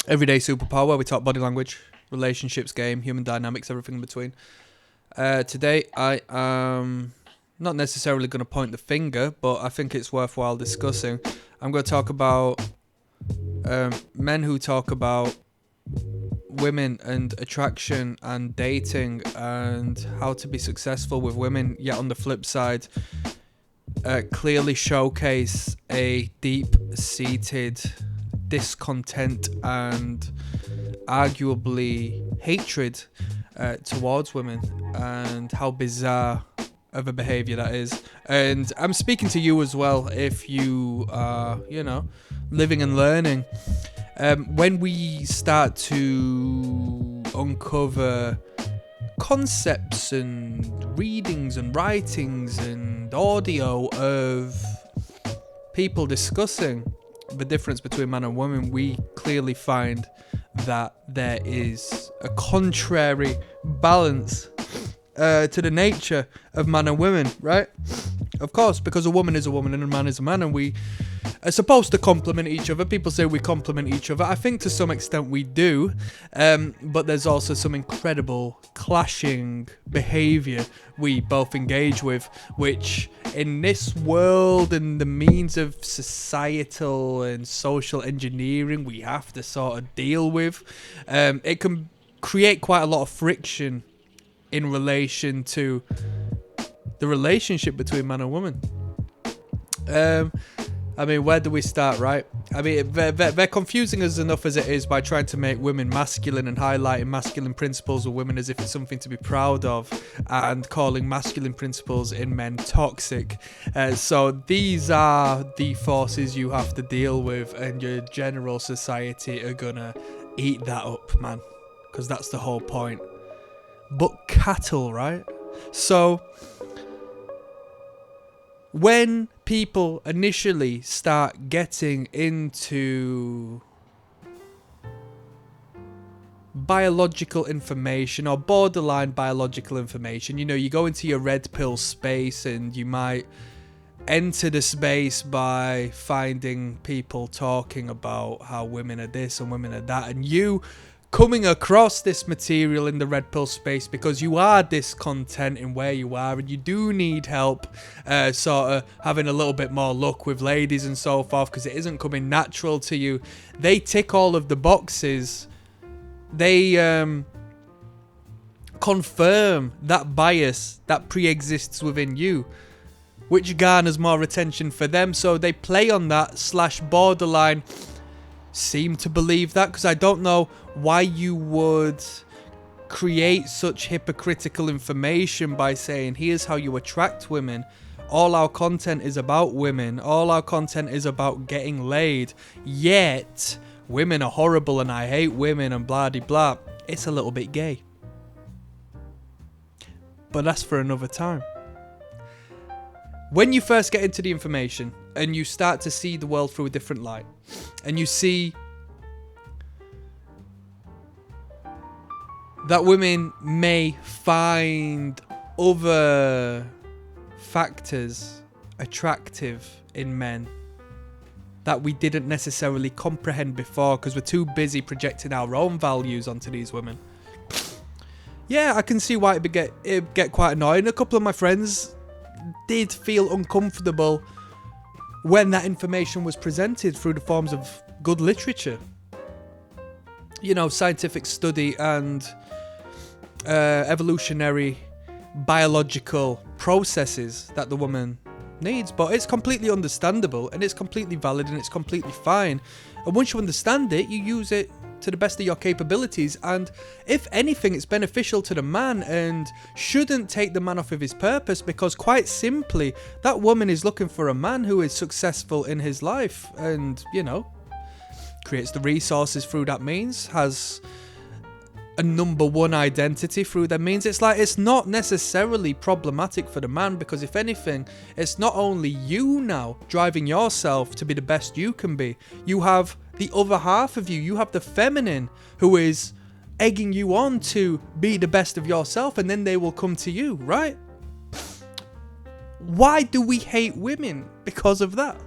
Everyday Superpower, where we talk body language, relationships, game, human dynamics, everything in between. Today, I am not necessarily going to point the finger, but I think it's worthwhile discussing. I'm going to talk about men who talk about women and attraction and dating and how to be successful with women, yet on the flip side, clearly showcase a deep-seated discontent and arguably hatred towards women, and how bizarre of a behavior that is. And I'm speaking to you as well, if you are, living and learning. When we start to uncover concepts and readings and writings and audio of people discussing the difference between man and woman, we clearly find that there is a contrary balance to the nature of man and women, right? Of course, because a woman is a woman and a man is a man, and we are supposed to complement each other. People say we complement each other. I think to some extent we do, but there's also some incredible clashing behavior we both engage with, which in this world and the means of societal and social engineering we have to sort of deal with. It can create quite a lot of friction in relation to the relationship between man and woman. I mean, where do we start, right? I mean, they're confusing us enough as it is by trying to make women masculine and highlighting masculine principles of women as if it's something to be proud of, and calling masculine principles in men toxic. So these are the forces you have to deal with, and your general society are gonna eat that up, man, because that's the whole point. But cattle, right? So when people initially start getting into biological information or borderline biological information, you go into your red pill space and you might enter the space by finding people talking about how women are this and women are that, and you coming across this material in the red pill space because you are discontent in where you are and you do need help sort of having a little bit more luck with ladies and so forth because it isn't coming natural to you. They tick all of the boxes. They confirm that bias that pre-exists within you, which garners more attention for them, so they play on that / borderline seem to believe that, because I don't know why you would create such hypocritical information by saying here's how you attract women. All our content is about women. All our content is about getting laid. Yet women are horrible and I hate women and blah de blah. It's a little bit gay. But that's for another time. When you first get into the information and you start to see the world through a different light, and you see that women may find other factors attractive in men that we didn't necessarily comprehend before because we're too busy projecting our own values onto these women. Yeah, I can see why it'd get quite annoying. A couple of my friends did feel uncomfortable when that information was presented through the forms of good literature. Scientific study and evolutionary biological processes that the woman needs. But it's completely understandable and it's completely valid and it's completely fine. And once you understand it, you use it to the best of your capabilities, and if anything, it's beneficial to the man and shouldn't take the man off of his purpose, because quite simply that woman is looking for a man who is successful in his life and creates the resources through that means, has a number one identity through that means. It's not necessarily problematic for the man, because if anything, it's not only you now driving yourself to be the best you can be. You have the other half of you have the feminine who is egging you on to be the best of yourself, and then they will come to you, right? Why do we hate women because of that?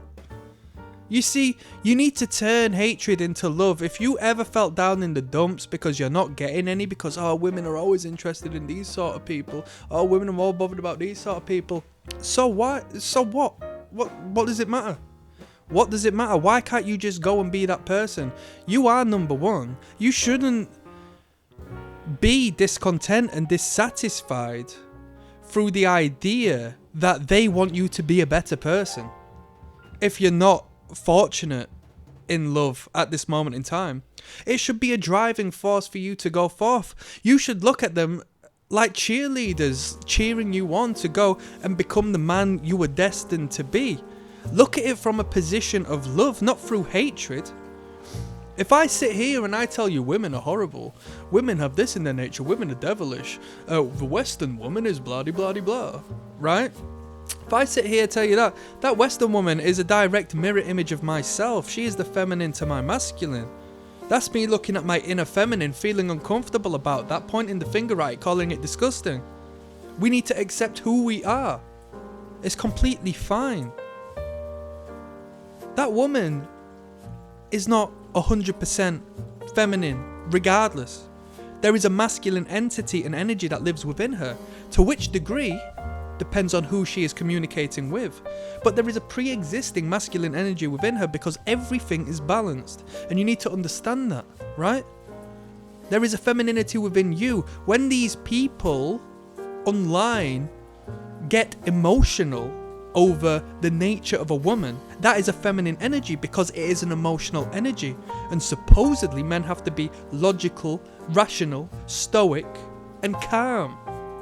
You see, you need to turn hatred into love. If you ever felt down in the dumps because you're not getting any, because, oh, women are always interested in these sort of people. Oh, women are all bothered about these sort of people. So what? So what? What does it matter? What does it matter? Why can't you just go and be that person? You are number one. You shouldn't be discontent and dissatisfied through the idea that they want you to be a better person. If you're not fortunate in love at this moment in time, it should be a driving force for you to go forth. You should look at them like cheerleaders cheering you on to go and become the man you were destined to be. Look at it from a position of love, not through hatred. If I sit here and I tell you women are horrible, women have this in their nature, women are devilish, the Western woman is blah blah blah, right? If I sit here and tell you that Western woman is a direct mirror image of myself. She is the feminine to my masculine. That's me looking at my inner feminine, feeling uncomfortable about that, pointing the finger at it, calling it disgusting. We need to accept who we are. It's completely fine. That woman is not 100% feminine, regardless. There is a masculine entity and energy that lives within her. To which degree depends on who she is communicating with. But there is a pre-existing masculine energy within her because everything is balanced. And you need to understand that, right? There is a femininity within you. When these people online get emotional over the nature of a woman, that is a feminine energy because it is an emotional energy. And supposedly men have to be logical, rational, stoic, and calm,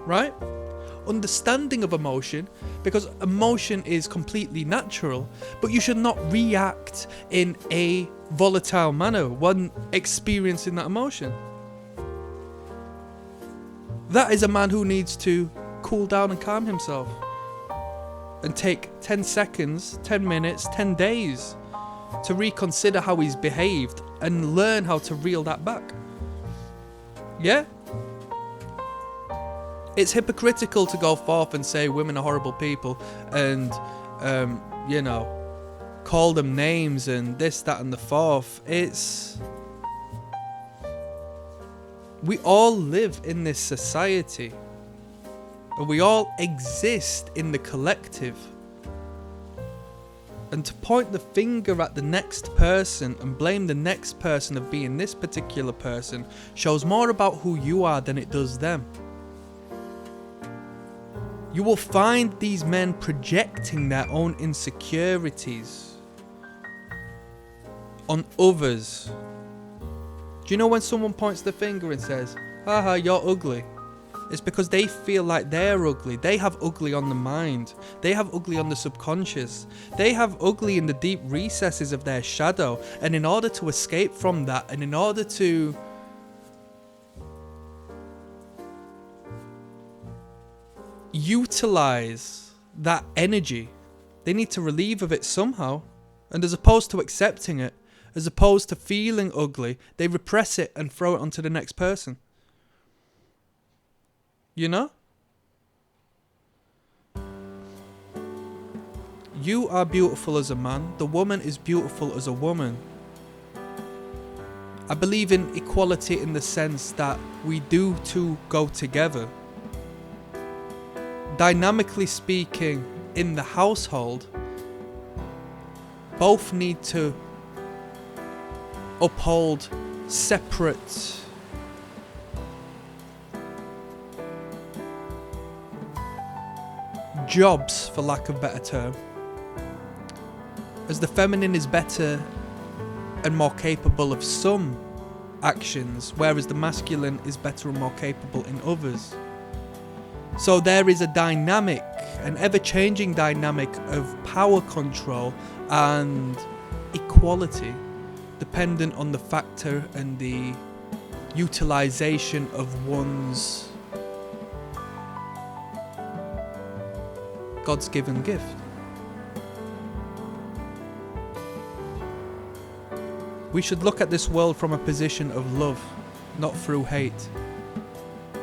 right? Understanding of emotion, because emotion is completely natural, but you should not react in a volatile manner when experiencing that emotion. That is a man who needs to cool down and calm himself and take 10 seconds, 10 minutes, 10 days to reconsider how he's behaved and learn how to reel that back. Yeah? It's hypocritical to go forth and say women are horrible people and, call them names and this, that and the fourth. We all live in this society. And we all exist in the collective. And to point the finger at the next person and blame the next person of being this particular person shows more about who you are than it does them. You will find these men projecting their own insecurities on others. Do you know when someone points the finger and says, haha, you're ugly? It's because they feel like they're ugly. They have ugly on the mind. They have ugly on the subconscious. They have ugly in the deep recesses of their shadow. And in order to escape from that, and in order to utilize that energy, they need to relieve of it somehow. And as opposed to accepting it, as opposed to feeling ugly, they repress it and throw it onto the next person. You know? You are beautiful as a man. The woman is beautiful as a woman. I believe in equality in the sense that we do two go together. Dynamically speaking, in the household, both need to uphold separate jobs, for lack of a better term, as the feminine is better and more capable of some actions, whereas the masculine is better and more capable in others. So there is a dynamic, an ever-changing dynamic of power control and equality, dependent on the factor and the utilization of one's God's given gift. We should look at this world from a position of love, not through hate.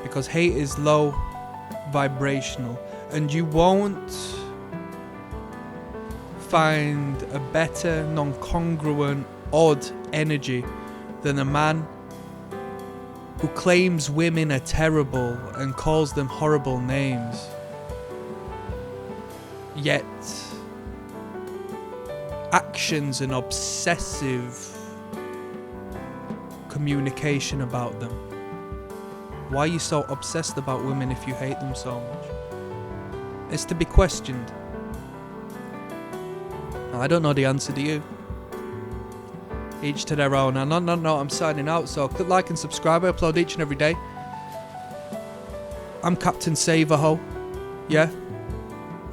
Because hate is low vibrational, and you won't find a better, non-congruent, odd energy than a man who claims women are terrible and calls them horrible names, yet actions and obsessive communication about them. Why are you so obsessed about women if you hate them so much? It's to be questioned. I don't know the answer to you. Each to their own. And no, I'm signing out. So click like and subscribe. I upload each and every day. I'm Captain Saverho. Yeah.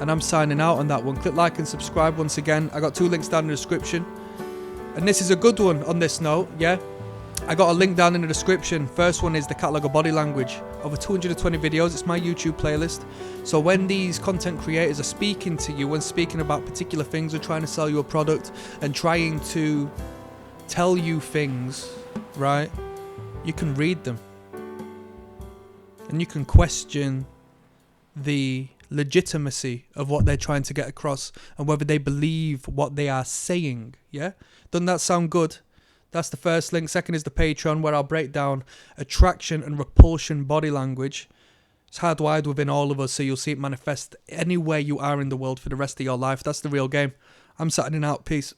And I'm signing out on that one. Click like and subscribe once again. I got 2 links down in the description. And this is a good one on this note. Yeah. I got a link down in the description. First one is the catalog of body language. Over 220 videos. It's my YouTube playlist. So when these content creators are speaking to you, when speaking about particular things or trying to sell you a product and trying to tell you things, right, you can read them. And you can question the legitimacy of what they're trying to get across and whether they believe what they are saying. Yeah? Doesn't that sound good? That's the first link. Second is the Patreon, where I'll break down attraction and repulsion body language. It's hardwired within all of us, so you'll see it manifest anywhere you are in the world for the rest of your life. That's the real game. I'm signing out. Peace.